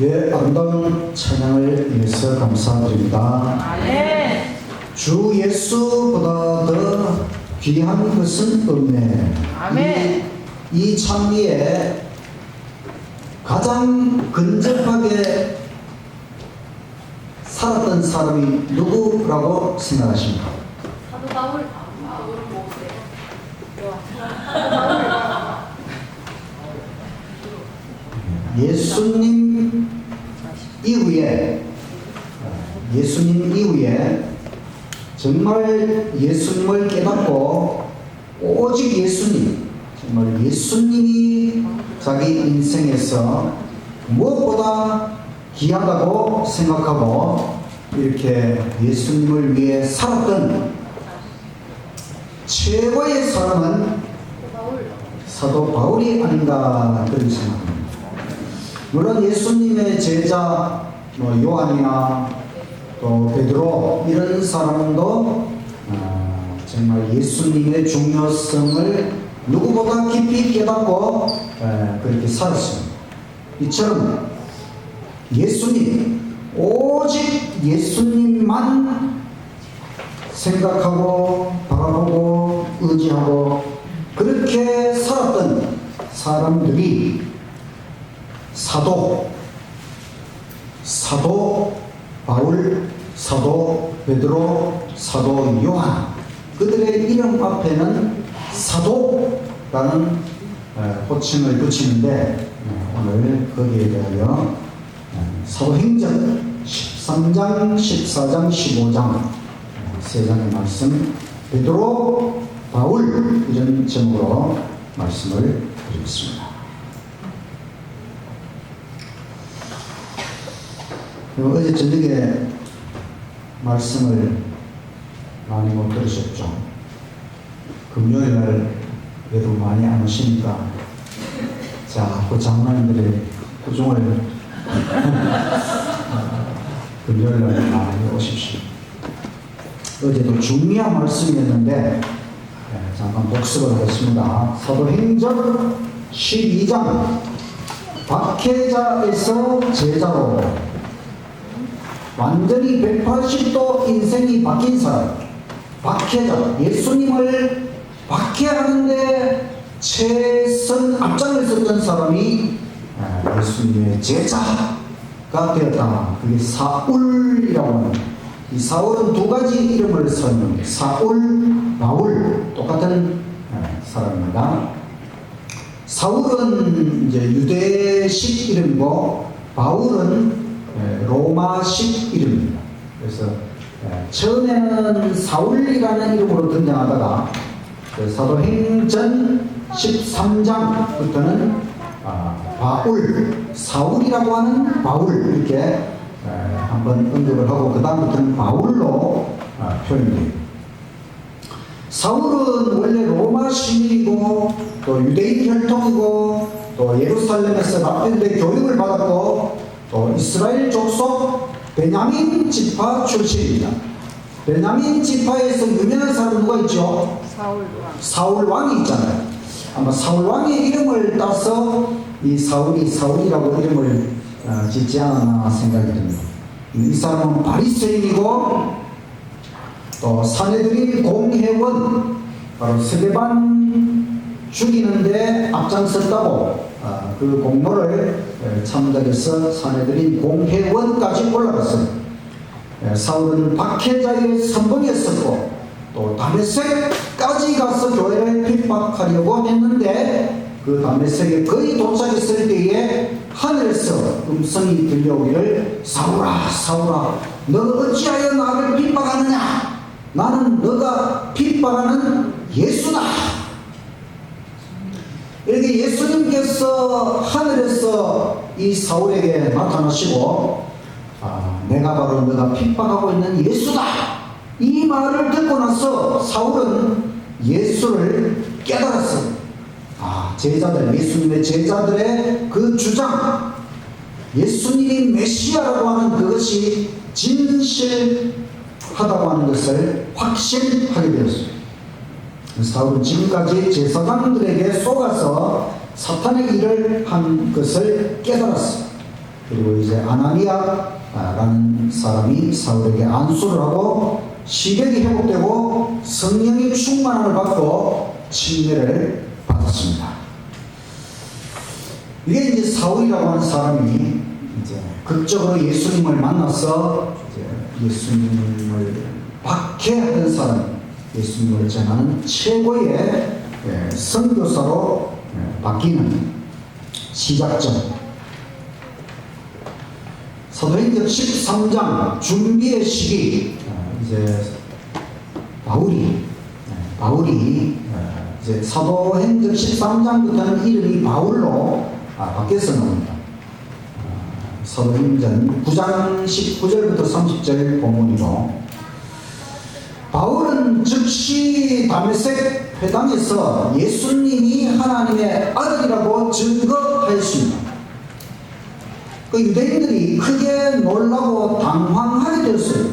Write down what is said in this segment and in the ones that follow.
네, 아름다운 찬양을 위해서 감사드립니다. 아멘. 주 예수보다 더 귀한 것은 없네. 아멘. 이 찬미에 가장 근접하게 살았던 사람이 누구라고 생각하십니까? 사도 바울. 바울은 뭐세요? 예수님 이후에 정말 예수님을 깨닫고 오직 예수님, 정말 예수님이 자기 인생에서 무엇보다 귀하다고 생각하고 이렇게 예수님을 위해 살았던 최고의 사람은 사도 바울이 아닌가 그런 생각합니다. 물론 예수님의 제자 요한이나 또 베드로 이런 사람도 정말 예수님의 중요성을 누구보다 깊이 깨닫고 그렇게 살았습니다. 이처럼 예수님, 오직 예수님만 생각하고 바라보고 의지하고 그렇게 살았던 사람들이 사도 바울, 사도 베드로, 사도 요한, 그들의 이름 앞에는 사도라는 호칭을 붙이는데 오늘 거기에 대하여 사도행전 13장, 14장, 15장 세 장의 말씀, 베드로, 바울 이런 제목으로 말씀을 드리겠습니다. 어제 저녁에 말씀을 많이 못 들으셨죠? 금요일날 여러분 많이 안 오시니까 자꾸 장로님들의 구중을 금요일날 많이 오십시오. 어제도 중요한 말씀이었는데 잠깐 복습을 하겠습니다. 사도행전 12장 박해자에서 제자로 완전히 180도 인생이 바뀐 사람, 박해자, 예수님을 박해하는데 최선 앞장을 섰던 사람이 예수님의 제자가 되었다. 그게 사울이라고 하는, 이 사울은 두 가지 이름을 썼는데 사울, 바울 똑같은 사람입니다. 사울은 이제 유대식 이름이고 바울은 로마식 이름입니다. 그래서 처음에는 사울이라는 이름으로 등장하다가 사도행전 13장부터는 바울, 사울이라고 하는 바울 이렇게 한번 언급을 하고 그 다음부터는 바울로 표현됩니다. 사울은 원래 로마 시민이고 또 유대인 혈통이고 또 예루살렘에서 납변대 교육을 받았고 또 이스라엘 족속 베냐민 지파 출신입니다. 베냐민 지파에서 유명한 사람 누가 있죠? 사울 왕이 있잖아요. 아마 사울 왕의 이름을 따서 이 사울이 사울이라고 이름을 짓지 않았나 생각이 듭니다. 이 사람은 바리새인이고 또 사내들인 공회원, 바로 스데반 죽이는데 앞장섰다고 그 공로를 참작해서 사내들인 공회원까지 올라갔어요. 사울은 박해자의 선봉이었었고 또 다메섹까지 가서 교회를 핍박하려고 했는데 그 다메섹에 거의 도착했을 때에 하늘에서 음성이 들려오기를 사울아 사울아 너가 어찌하여 나를 핍박하느냐, 나는 너가 핍박하는 예수다. 이렇게 예수님께서 하늘에서 이 사울에게 나타나시고 내가 바로 너가 핍박하고 있는 예수다, 이 말을 듣고 나서 사울은 예수를 깨달았어요. 제자들, 예수님의 제자들의 그 주장, 예수님이 메시아라고 하는 그것이 진실하다고 하는 것을 확신하게 되었습니다. 사울은 지금까지 제사장들에게 속아서 사탄의 일을 한 것을 깨달았습니다. 그리고 이제 아나니아라는 사람이 사울에게 안수를 하고 시력이 회복되고 성령의 충만함을 받고 침례를 받았습니다. 이게 이제 사울이라고 하는 사람이 이제 극적으로 예수님을 만나서 이제 예수님을 박해하던 사람, 예수님을 전하는 최고의 선교사로 바뀌는 시작점. 사도행전 13장 준비의 시기, 이제 바울이 이제 사도행전 13장부터는 이름이 바울로 바뀌어서 나옵니다. 사도행전 9장 19절부터 30절 본문이고, 바울은 즉시 다메섹 회당에서 예수님이 하나님의 아들이라고 증거하였습니다. 그 유대인들이 크게 놀라고 당황하게 되었어요.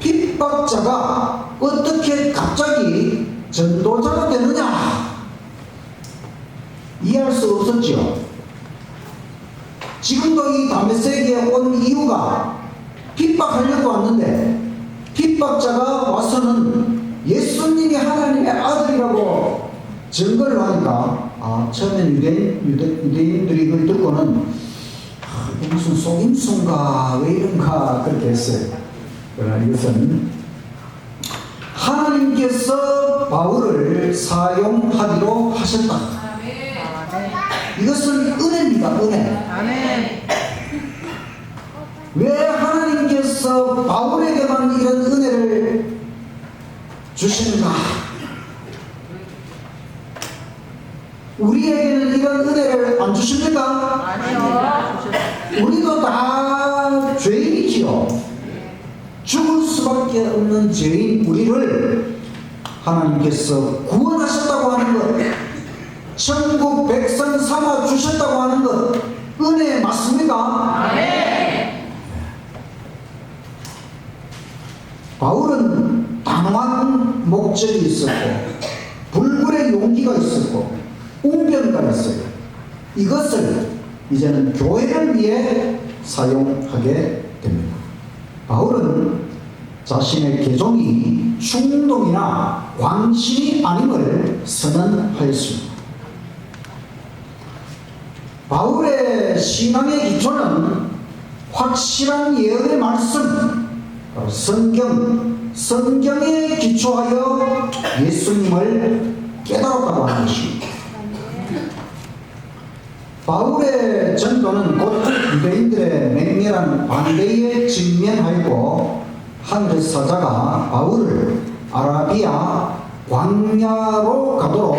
핍박자가 어떻게 갑자기 전도자가 되느냐? 이해할 수 없었죠. 지금도 이 다메섹에 온 이유가 핍박하려고 왔는데, 핍박자가 와서는 예수님이 하나님의 아들이라고 증거를 하니까, 처음엔 유대인들이 그걸 듣고는 이게 무슨 속임수인가 왜 이런가 그렇게 했어요. 그러나 이것은 하나님께서 바울을 사용하기로 하셨다. 이것은 은혜입니다. 은혜. 왜 하나님께서 바울에게만 이런 은혜를 주시는가? 우리에게는 이런 은혜를 안 주십니까? 아니요. 우리도 다 죄인이지요. 죽을 수밖에 없는 죄인 우리를 하나님께서 구원하셨다고 하는 것, 천국 백성 삼아 주셨다고 하는 것, 은혜 맞습니까? 네. 바울은 단호한 목적이 있었고, 불굴의 용기가 있었고, 웅변가 있어요. 이것을 이제는 교회를 위해 사용하게 됩니다. 바울은 자신의 개종이 충동이나 광신이 아님을 선언하였습니다. 바울의 신앙의 기초는 확실한 예언의 말씀, 성경에 기초하여 예수님을 깨달았다고 하는 것입니다. 바울의 전도는 곧 유대인들의 맹렬한 반대에 직면하였고, 하늘의 사자가 바울을 아라비아 광야로 가도록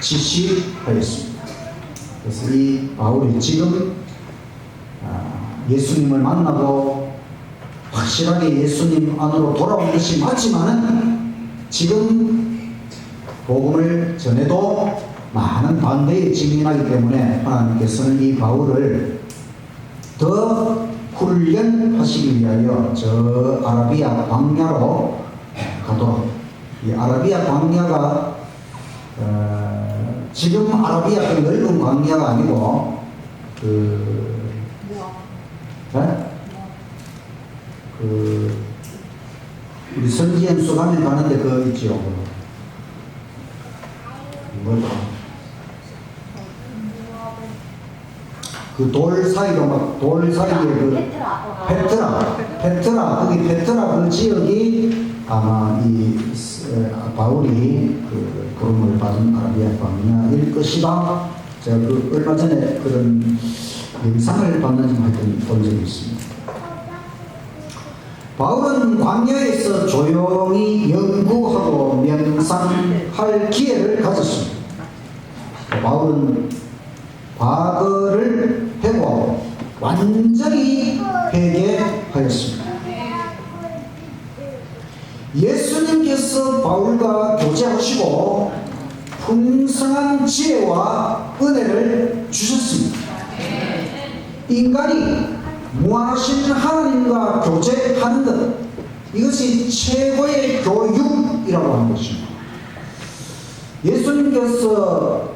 지시하였습니다. 그래서 이 바울이 지금 예수님을 만나고 확실하게 예수님 안으로 돌아온 것이 맞지만은, 지금 복음을 전해도 많은 반대에 직면하기 때문에 하나님께서는 이 바울을 더 훈련하시기 위하여 저 아라비아 광야로 가도록, 이 아라비아 광야가 지금 아라비아 그 넓은 광야가 아니고 우리 선지연수 가면 가는데 그 있지요. 그 돌 사이로 막 돌 사이에 그 페트라 거기 페트라 그 지역이 아마 이 바울이 그 부름을 받은 아라비아 광야일 것이다. 제가 그 얼마 전에 그런 영상을 봤는지 하여튼 본 적이 있습니다. 바울은 광야에서 조용히 연구하고 명상할 기회를 가졌습니다. 바울은 과거를 회고하고 완전히 회개하였습니다. 예수님께서 바울과 교제하시고 풍성한 지혜와 은혜를 주셨습니다. 인간이 무한하신 하나님과 교제하는 것, 이것이 최고의 교육이라고 하는 것입니다. 예수님께서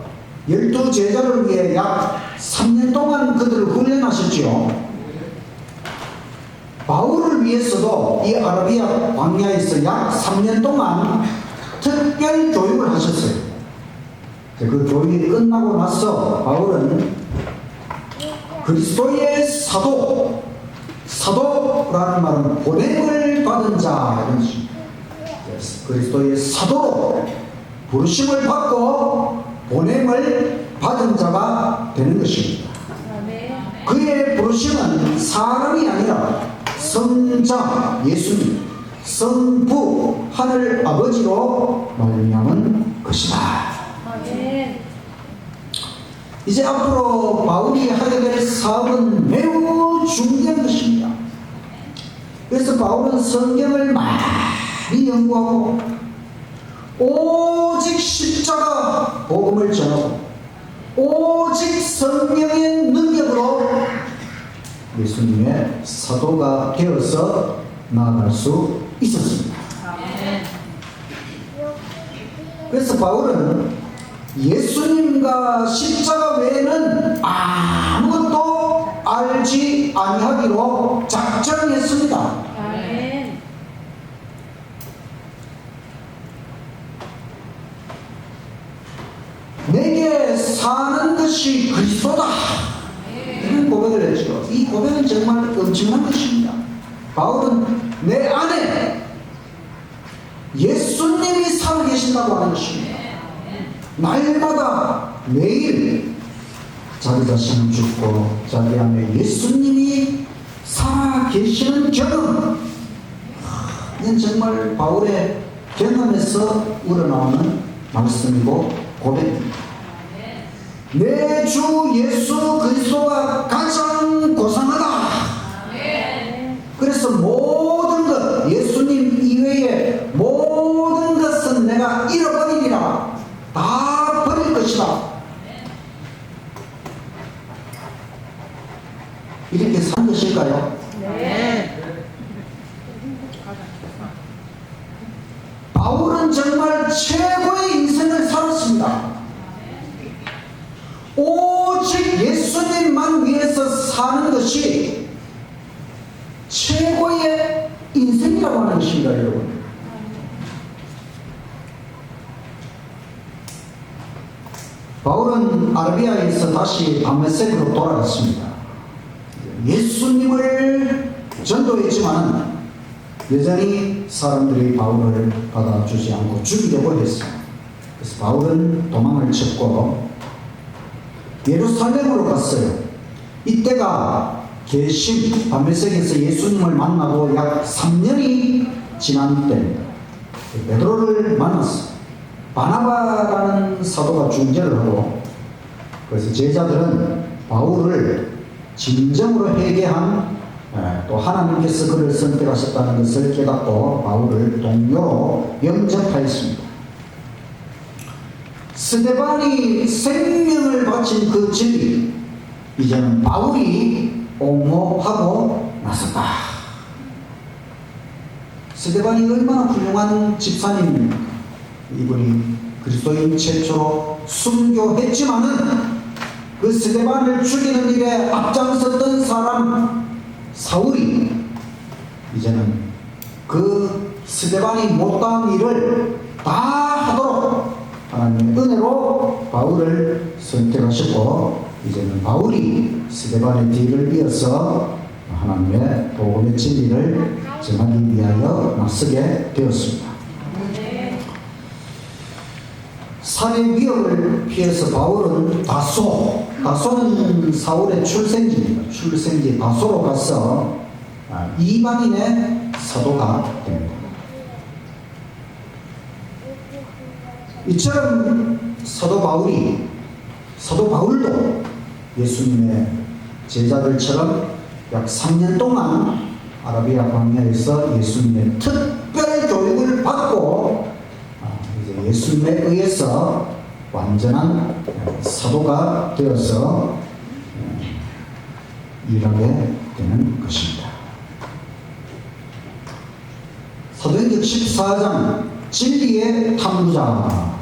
12 제자를 위해 약 3년 동안 그들을 훈련하셨지요. 바울을 위해서도 이 아라비아 광야에서 약 3년 동안 특별 교육을 하셨어요. 그 교육이 끝나고 나서 바울은 그리스도의 사도라는 말은 보냄을 받은 자 이런 뜻입니다. 그리스도의 사도로 부르심을 받고 보냄을 받은 자가 되는 것입니다. 그의 부르심은 사람이 아니라 성자 예수님, 성부 하늘 아버지로 말미암은 것이다. 이제 앞으로 바울이 하게 될 사업은 매우 중요한 것입니다. 그래서 바울은 성경을 많이 연구하고 오직 십자가 복음을 전하고 오직 성령의 능력으로 예수님의 사도가 되어서 나아갈 수 있었습니다. 그래서 바울은 예수님과 십자가 외에는 아무것도 알지 아니하기로 작정했습니다. 내게 사는 것이 그리스도다. 이런 고백을 했죠. 이 고백은 정말 엄청난 것입니다. 바울은 내 안에 예수님이 살아계신다고 하는 것입니다. 날마다 매일 자기 자신을 죽고 자기 안에 예수님이 살아계시는 경험. 이건 정말 바울의 경험에서 우러나오는 말씀이고 고백입니다. 내 주 예수 그리스도가 가장 고상하다. 그래서 모든 것, 예수님 이외의 모든 것은 내가 잃어버리리라. 다 버릴 것이다. 이렇게 산 것일까요? 네. 바울은 정말 최고의 인생을 살았습니다. 오직 예수님만 위해서 사는 것이 최고의 인생이라고 하는 것입니다, 여러분. 바울은 아라비아에서 다시 다메섹으로 돌아갔습니다. 예수님을 전도했지만 여전히 사람들이 바울을 받아주지 않고 죽이려고 했어요. 그래서 바울은 도망을 쳤고 예루살렘으로 갔어요. 이때가 개심 다메섹에서 예수님을 만나고 약 3년이 지난 때입니다. 베드로를 만났어요. 바나바라는 사도가 중재를 하고, 그래서 제자들은 바울을 진정으로 회개한 또 하나님께서 그를 선택하셨다는 것을 깨닫고 바울을 동료로 영접하였습니다. 스데반이 생명을 바친 그 진리, 이제는 바울이 옹호하고 나섰다. 스데반이 얼마나 훌륭한 집사님입니까? 이분이 그리스도인 최초로 순교했지만은 그 스데반을 죽이는 일에 앞장섰던 사람 사울이 이제는 그 스데반이 못한 일을 다 하도록 하나님의 은혜로 바울을 선택하셨고, 이제는 바울이 스데반의 뒤를 이어서 하나님의 복음의 진리를 전하기 위하여 나서게 되었습니다. 살해 위협을 피해서 바울은 다소는 사울의 출생지입니다. 출생지 다소로 가서 이방인의 사도가 됩니다. 이처럼 사도 바울도 예수님의 제자들처럼 약 3년 동안 아라비아 광야에서 예수님의 특별 교육을 받고 이제 예수님에 의해서 완전한 사도가 되어서 일하게 되는 것입니다. 사도행전 14장 진리의 탐구자,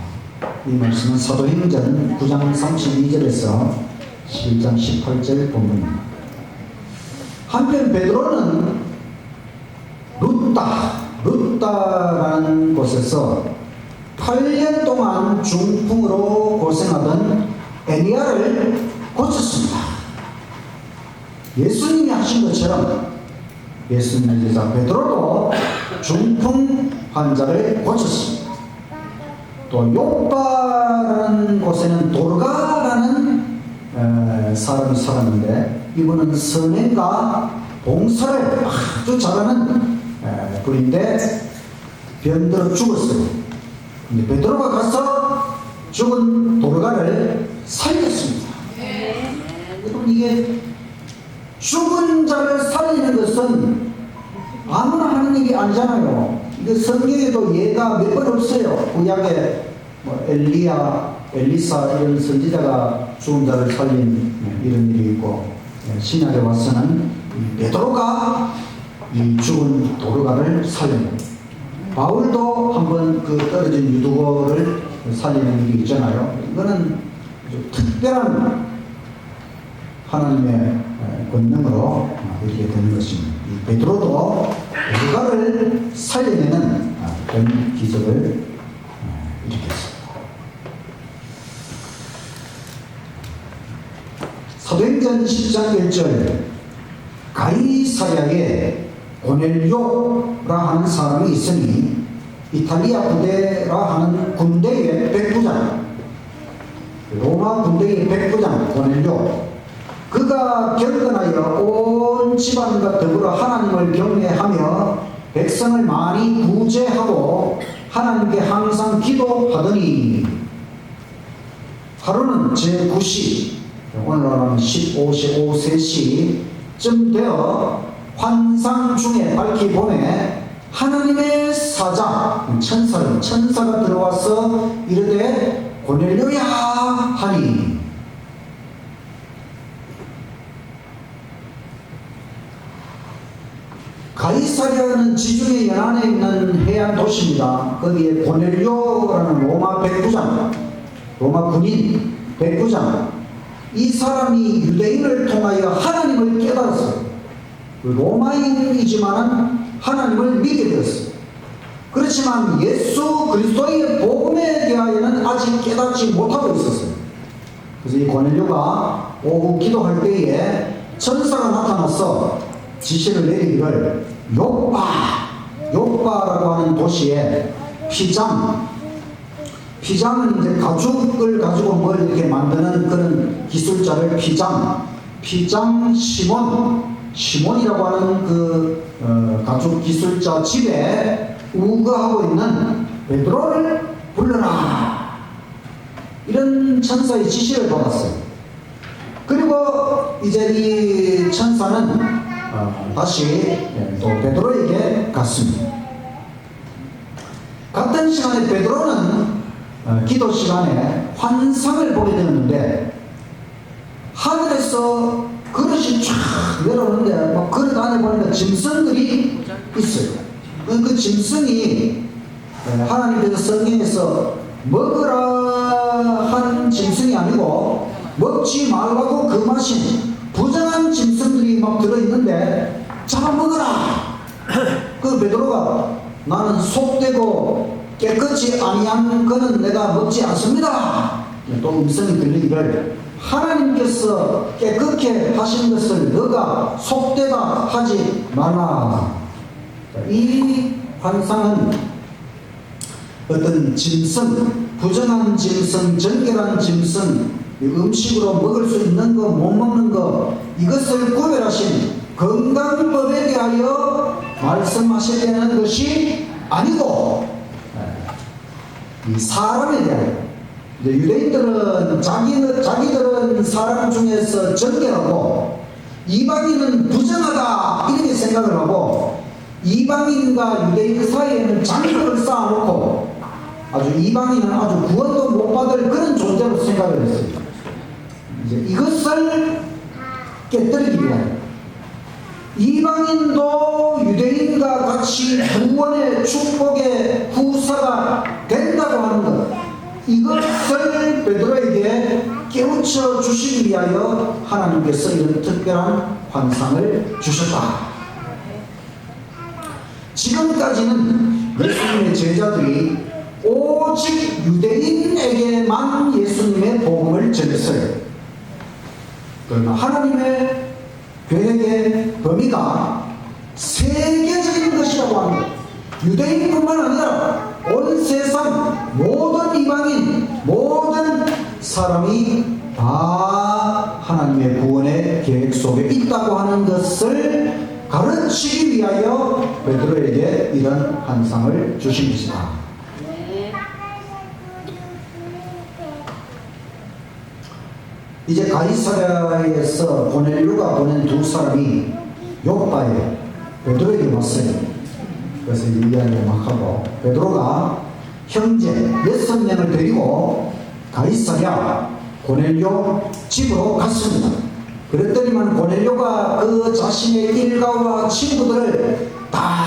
이 말씀은 사도행전 9장 32절에서 11장 18절 본문입니다. 한편 베드로는 루다라는 곳에서 8년 동안 중풍으로 고생하던 에니야를 고쳤습니다. 예수님이 하신 것처럼 예수님의 제자 베드로도 중풍 환자를 고쳤습니다. 또 요빠라는 곳에는 도르가라는 사람이 살았는데, 이분은 선행과 봉사를 아주 잘하는 분인데 병들어 죽었어요. 근데 베드로가 가서 죽은 도르가를 살렸습니다. 여러분, 이게 죽은 자를 살리는 것은 아무나 하는 일이 아니잖아요. 이게 성경에도 예가 몇 번 없어요. 구약에 뭐 엘리사 이런 선지자가 죽은 자를 살린 이런 일이 있고, 신약에 와서는 베드로가 이 죽은 도르가를 살립니다. 바울도 한번 그 떨어진 유두거를 살리는 일이 있잖아요. 이거는 아주 특별한 하나님의 권능으로 이렇게 되는 것입니다. 이 베드로도 도르가를 살려내는 그런 기적을 일으켰습니다. 사도행전 10장 1절, 가이사랴에 고넬료라 하는 사람이 있으니 이탈리아 부대라 하는 군대의 백부장, 로마 군대의 백부장 고넬료, 그가 경건하여 온 집안과 더불어 하나님을 경외하며 백성을 많이 구제하고 하나님께 항상 기도하더니, 하루는 제9시, 오늘날은 15시, 오후 3시쯤 되어 환상 중에 밝히 보내 하나님의 사자, 천사가 들어와서 이르되 고넬료야 하니, 가이사랴는 지중해 연안에 있는 해안 도시입니다. 거기에 고넬료라는 로마 백부장, 로마 군인 백부장, 이 사람이 유대인을 통하여 하나님을 깨달았어요. 로마인이지만 하나님을 믿게 되었어요. 그렇지만 예수 그리스도의 복음에 대하여는 아직 깨닫지 못하고 있었어요. 그래서 이 고넬료가 오후 기도할 때에 천사가 나타나서 지시를 내리기를, 요빠라고 하는 도시에 피장은 이제 가죽을 가지고 뭘 이렇게 만드는 그런 기술자를 피장 시몬이라고 하는 그 가죽 기술자 집에 우거하고 있는 베드로를 불러라, 이런 천사의 지시를 받았어요. 그리고 이제 이 천사는 다시 또 베드로에게 갔습니다. 같은 시간에 베드로는 기도 시간에 환상을 보게 되는데, 하늘에서 그릇이 쫙 내려오는데 막 그릇 안에 보니까 짐승들이 있어요. 그 짐승이 하나님께서 성경에서 먹으라 한 짐승이 아니고 먹지 말라고 금하신 부정한 짐승들이 막 들어있는데 잡아먹어라. 그 베드로가 나는 속되고 깨끗이 아니한 것은 내가 먹지 않습니다. 또 음성이 들리기를 하나님께서 깨끗게 하신 것을 너가 속되다 하지 말라. 이 환상은 어떤 짐승, 부정한 짐승, 정결한 짐승, 음식으로 먹을 수 있는 거, 못 먹는 거, 이것을 구별하신 건강법에 대하여 말씀하시려는 것이 아니고, 이 사람에 대하여, 유대인들은 자기들은 사람 중에서 정결하고 이방인은 부정하다 이렇게 생각을 하고, 이방인과 유대인 사이에는 장벽을 쌓아놓고 아주 이방인은 아주 구원도 못 받을 그런 존재로 생각을 했어요. 이제 이것을 깨뜨리기 위하여 이방인도 유대인과 같이 구원의 축복의 후사가 된다고 하는 것, 이것을 베드로에게 깨우쳐 깨우쳐 주시기 위하여 하나님께서 이런 특별한 환상을 주셨다. 지금까지는 예수님의 제자들이 오직 유대인에게만 예수님의 복음을 전했어요. 그러나 하나님의 계획의 범위가 세계적인 것이라고 합니다. 유대인뿐만 아니라 온 세상 모든 이방인, 모든 사람이 다 하나님의 구원의 계획 속에 있다고 하는 것을 가르치기 위하여 베드로에게 이런 환상을 주신 것이다. 이제 가이사랴에서 고넬료가 보낸 두 사람이 요빠에 베드로에게 왔어요. 그래서 이 이야기를 막 하고, 베드로가 형제 6명을 데리고 가이사랴 고넬료 집으로 갔습니다. 그랬더니만 고넬료가 그 자신의 일가와 친구들을 다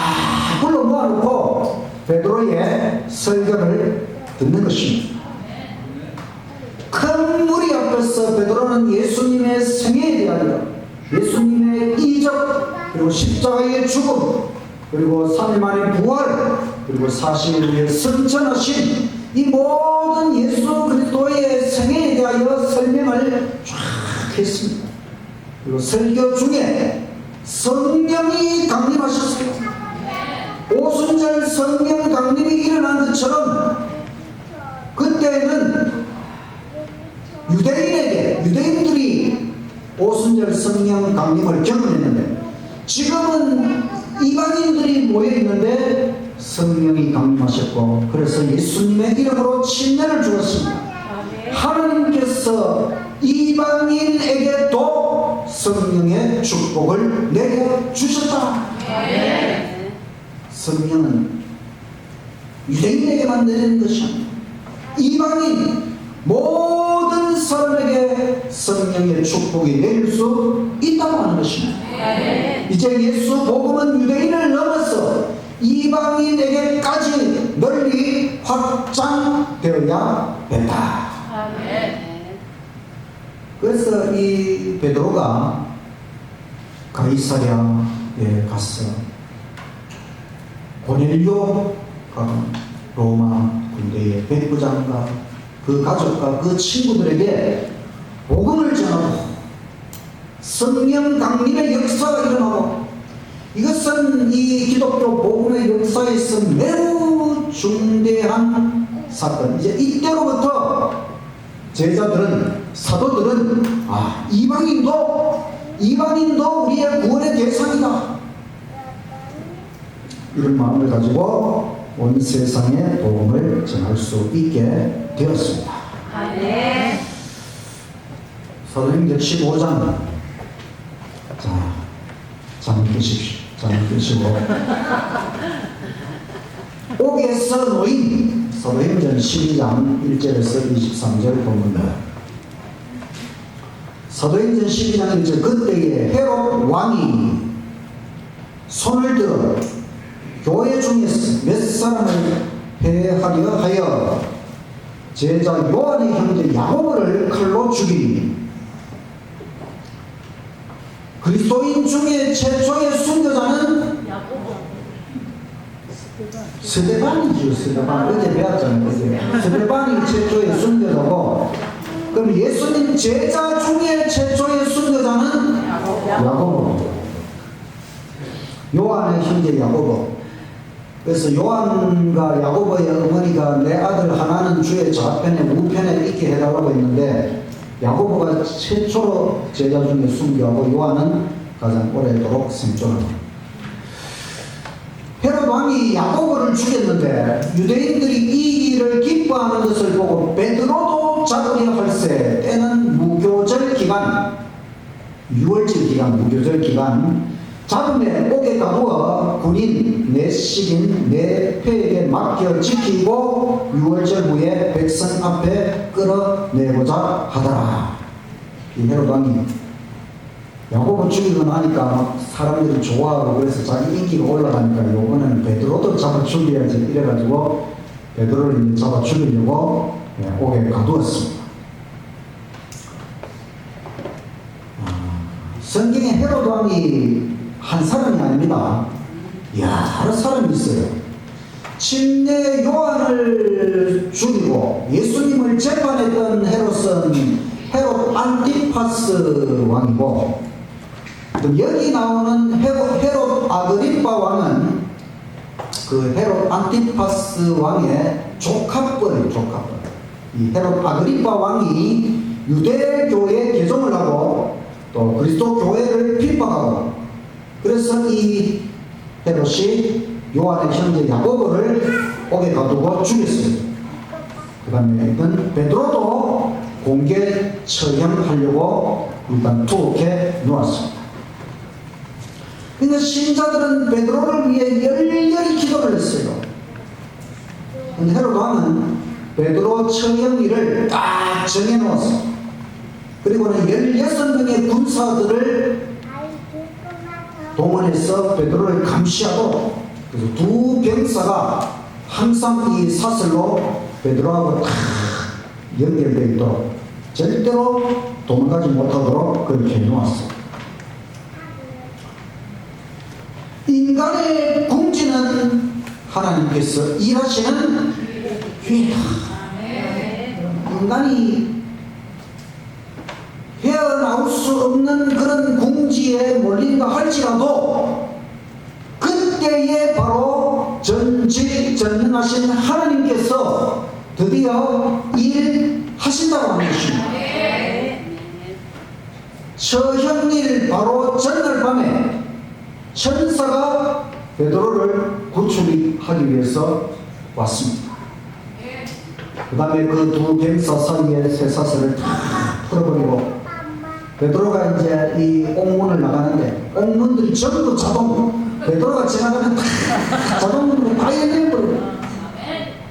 불러 모아놓고 베드로의 설교를 듣는 것입니다. 큰 무리 앞에서 베드로는 예수님의 생애에 대하여, 예수님의 이적, 그리고 십자가의 죽음, 그리고 3일 만에 부활, 그리고 40일 후에 승천하신 이 모든 예수 그리스도의 생애에 대하여 설명을 쫙 했습니다. 그리고 설교 중에 성령이 강림하셨어요. 오순절 성령 강림이 일어난 것처럼 그때는 유대인들이 오순절 성령 강림을 경험했는데, 지금은 이방인들이 모여있는데 성령이 강림하셨고, 그래서 예수님의 이름으로 침례를 주었습니다. 하나님께서 이방인에게도 성령의 축복을 내려주셨다. 성령은 유대인에게만 내리는 것이 아니라 이방인 모든 사람에게 성령의 축복이 내릴 수 있다고 하는 것입니다. 이제 예수 복음은 유대인을 넘어서 이방인에게까지 널리 확장되어야 된다. 그래서 이 베드로가 가이사랴에 가서 고넬료가 로마 군대의 백부장과 그 가족과 그 친구들에게 복음을 전하고 성령 강림의 역사가 일어나고, 이것은 이 기독교 복음의 역사에서 매우 중대한 사건. 이제 이때로부터 제자들은, 사도들은 이방인도 우리의 구원의 대상이다, 이런 마음을 가지고 온 세상에 복음을 전할 수 있게 되었습니다. 사도행전 15장, 잠 끄시고 옥에서 노인, 사도행전 12장 1절에서 23절 본문입니다. 사도행전 12장 1절, 그때에 헤롯 왕이 손을 들어 교회 중에서 몇 사람을 해하려 하여 제자 요한의 형제 야고보를 칼로 죽이니, 그리스도인 중에 최초의 순교자는 스데반이죠. 스데반, 어제 배웠잖아요. 스데반이 최초의 순교자고, 그럼 예수님 제자 중에 최초의 순교자는 야고보, 요한의 형제 야고보. 그래서 요한과 야고보의 어머니가 내 아들 하나는 주의 좌편에 우편에 있게 해달라고 했는데, 야고보가 최초로 제자 중에 순교하고 요한은 가장 오래도록 생존합니다. 헤롯 왕이 야고보를 죽였는데 유대인들이 이 일을 기뻐하는 것을 보고 베드로도 잡으려 할세. 때는 무교절 기간, 6월절 기간, 무교절 기간, 잡음에 옥에 가두어 군인 내식인 내패에게 맡겨 지키고 6월절 후에 백성 앞에 끌어내고자 하더라. 이 헤롯 왕이 야고보 죽이고 나니까 막 사람들이 좋아하고, 그래서 자기 인기가 올라가니까 요번에는 베드로도 잡아 죽여야지 이래가지고 베드로를 잡아 죽이려고 옥에 가두었습니다. 헤롯 왕이 한 사람이 아닙니다. 여러 사람이 있어요. 침례 요한을 죽이고 예수님을 재판했던 헤롯은 헤롯 안티파스 왕이고, 여기 나오는 헤롯 아그리파 왕은 그 헤롯 안티파스 왕의 조카뻘이에요. 조카뻘. 이 헤롯 아그리파 왕이 유대교에 개종을 하고 또 그리스도 교회를 핍박하고, 그래서 이 헤롯이 요한의 형제 야고보를 옥에 가두고 죽였어요. 그 다음에 베드로도 공개 처형하려고 일단 투옥해 놓았습니다. 그러니까 신자들은 베드로를 위해 열렬히 기도를 했어요. 근데 헤롯 왕은 베드로 처형일을 딱 정해놓았어요. 그리고는 16명의 군사들을 동원해서 베드로를 감시하고, 그래서 두 병사가 항상 이 사슬로 베드로하고 딱 연결되어 있도록 절대로 도망가지 못하도록 그렇게 해놓았어요. 인간의 궁지는 하나님께서 일하시는 기회다. 인간이 헤어나올 수 없는 그런 궁지에 몰린다 할지라도 그때에 바로 전지전능하신 하나님께서 드디어 일하신다고 하는 것입니다. 처형일 바로 전날 밤에 천사가 베드로를 구출하기 위해서 왔습니다. 그 다음에 그 두 병사 사이에 쇠사슬을 다 풀어버리고 베드로가 이제 이 옥문을 나가는데 옥문들이 전부 자동, 베드로가 지나가면 다 자동으로 다 열려버려요.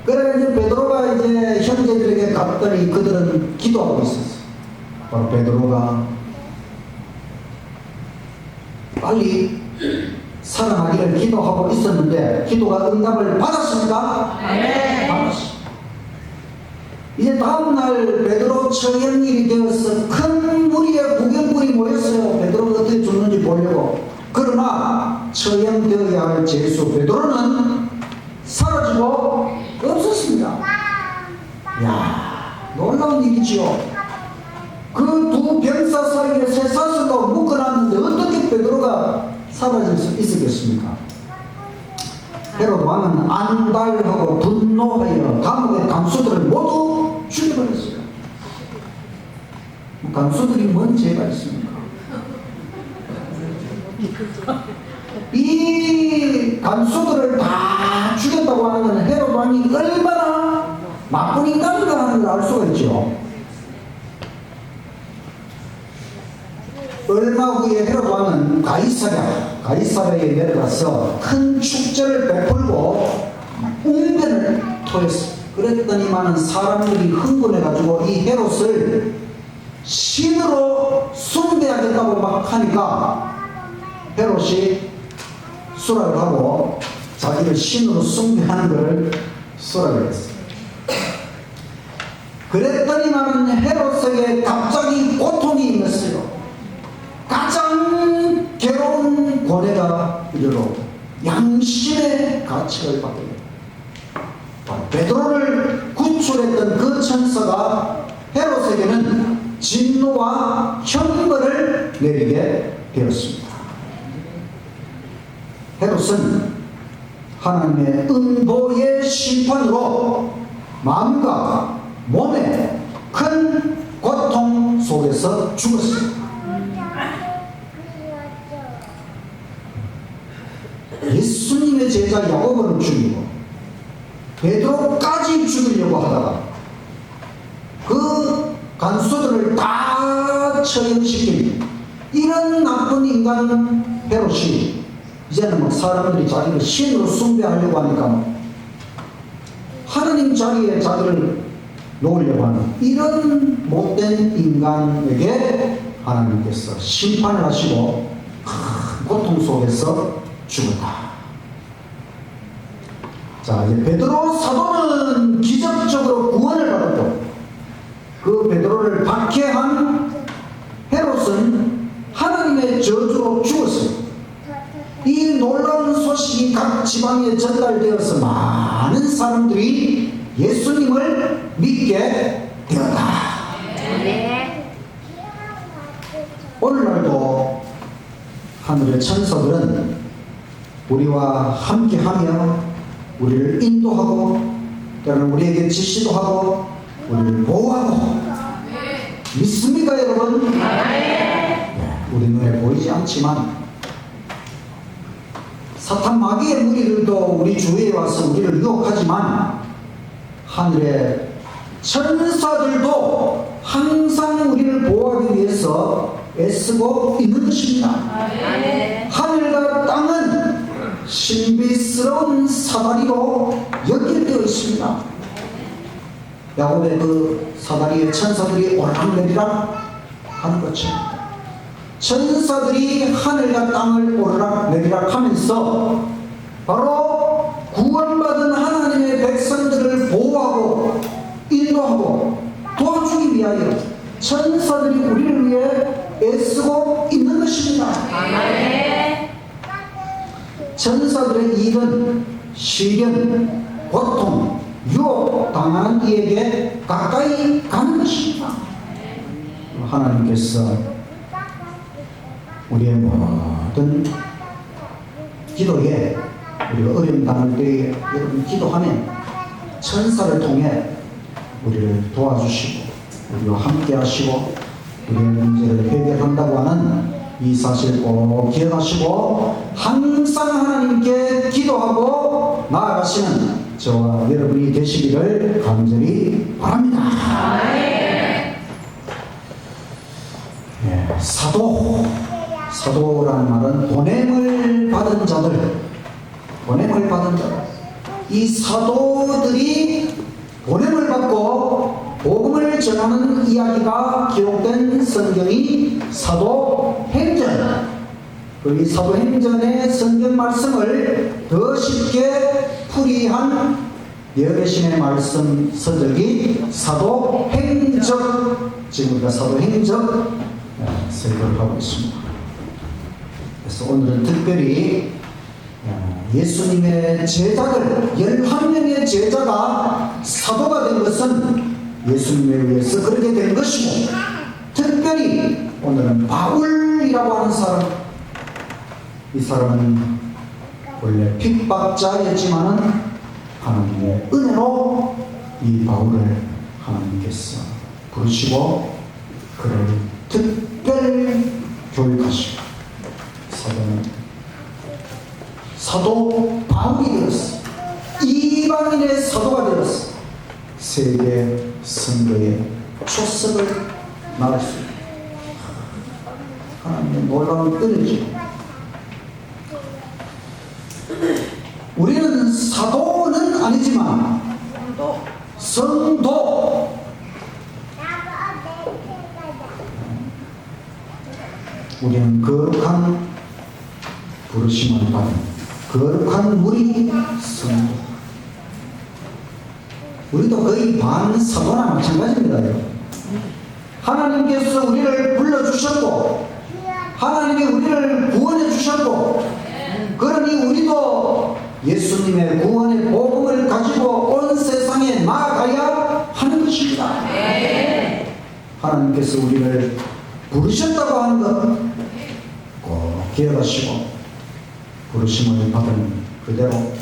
그래 이제 베드로가 이제 형제들에게 갔더니 그들은 기도하고 있었어요. 바로 베드로가 빨리 살아나기를 기도하고 있었는데 기도가 응답을 받았습니까? 네. 받았습니다. 이제 다음날 베드로 처형일이 되어서 큰 무리의 구경꾼이 모였어요. 베드로가 어떻게 죽는지 보려고. 그러나 처형되어야 할 제수 베드로는 사라지고 없었습니다. 이야, 놀라운 일이지요. 그 두 병사 사이에 쇠사슬로 묶어놨는데 어떻게 베드로가 사라질 수 있었겠습니까? 헤롯 왕은 안달하고 분노하여 감옥의 간수들을 모두 죽여버렸어요. 간수들이 뭔 죄가 있습니까? 이 간수들을 다 죽였다고 하는 것은 헤롯 왕이 얼마나 나쁜 인간인가 하는 걸 알 수가 있죠. 얼마 후에 헤롯 왕은 가이사랴에 내려가서 큰 축제를 베풀고 웅변을 토했어. 그랬더니만은 사람들이 흥분해가지고 이 헤롯을 신으로 숭배하겠다고 막 하니까 헤롯이 수락을 하고 자기를 신으로 숭배하는 것을 수락을 했어요. 그랬더니만은 헤롯에게 갑자기 고통이 임했어요. 가장 괴로운 고뇌가 이르러 양심의 가책을 받게 됩니다. 베드로를 구출했던 그 천사가 헤롯에게는 진노와 형벌을 내리게 되었습니다. 헤롯은 하나님의 은보의 심판으로 마음과 몸에 큰 고통 속에서 죽었습니다. 예수님의 제자 야고보를 죽이고 베드로까지 죽이려고 하다가 그 간수들을 다 처형시킨 이런 나쁜 인간 헤롯이 이제는 막 사람들이 자기를 신으로 숭배하려고 하니까 하나님 자리에 자기를 놓으려고 하는 이런 못된 인간에게 하나님께서 심판을 하시고 큰 고통 속에서 죽었다. 자, 이제 베드로 사도는 기적적으로 구원을 받았고 그 베드로를 박해한 헤롯은 하나님의 저주로 놀라운 소식이 각 지방에 전달되어서 많은 사람들이 예수님을 믿게 되었다. 오늘날도 하늘의 천사들은 우리와 함께하며 우리를 인도하고 때로는 우리에게 지시도 하고 우리를 보호하고 믿습니까 여러분? 우리 눈에 보이지 않지만 사탄 마귀의 무리들도 우리 주위에 와서 우리를 유혹하지만 하늘의 천사들도 항상 우리를 보호하기 위해서 애쓰고 있는 것입니다. 하늘과 땅은 신비스러운 사다리로 연결되어 있습니다. 야곱의 그 사다리에 천사들이 오르락내리락 하는 것입니다. 천사들이 하늘과 땅을 오르락내리락 하면서 바로 구원받은 하나님의 백성들을 보호하고 인도하고 도와주기 위하여 천사들이 우리를 위해 애쓰고 있는 것입니다. 천사들의 일은 시련, 고통, 유혹 당하는 이에게 가까이 가는 것입니다. 하나님께서 우리의 모든 기도에 우리가 어려움 당할 때에 여러분 기도하면 천사를 통해 우리를 도와주시고 우리와 함께 하시고 우리의 문제를 해결한다고 하는 이 사실 꼭 기억하시고 항상 하나님께 기도하고 나아가시는 저와 여러분이 되시기를 간절히 바랍니다. 사도라는 말은 보냄을 받은 자들, 이 사도들이 보냄을 받고 복음을 전하는 이야기가 기록된 성경이 사도행전. 이 사도행전의 성경 말씀을 더 쉽게 풀이한 여계신의 말씀 서적이 사도행적. 지금 우리가 사도행적 설교를 하고 있습니다. 그래서 오늘은 특별히 예수님의 제자들 11명의 제자가 사도가 된 것은 예수님에 의해서 그렇게 된 것이고, 특별히 오늘은 바울이라고 하는 사람, 이 사람은 원래 핍박자였지만은 하나님의 은혜로 이 바울을 하나님께서 부르시고 그를 특별 교육하시고 사도 바울이 되었어. 이방인의 사도가 되었어. 세계 선교의 초석을 나갈 수 있다. 하나님의 놀라운 은혜죠. 우리는 사도는 아니지만 성도. 우리는 거룩한 부르심을 받은 거룩한 무리 성도. 우리도 거의 반사도나 마찬가지입니다. 하나님께서 우리를 불러주셨고 하나님이 우리를 구원해 주셨고, 그러니 우리도 예수님의 구원의 복음을 가지고 온 세상에 나아가야 하는 것입니다. 하나님께서 우리를 부르셨다고 하는 것 꼭 기억하시고 부르심을 받은 그대로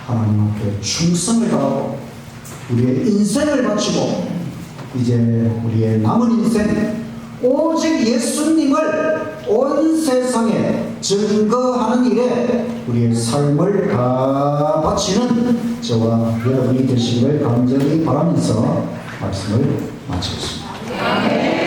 하나님 앞에 충성을 다하고 우리의 인생을 바치고 이제 우리의 남은 인생 오직 예수님을 온 세상에 증거하는 일에 우리의 삶을 다 바치는 저와 여러분이 되시기를 간절히 바라면서 말씀을 마치겠습니다.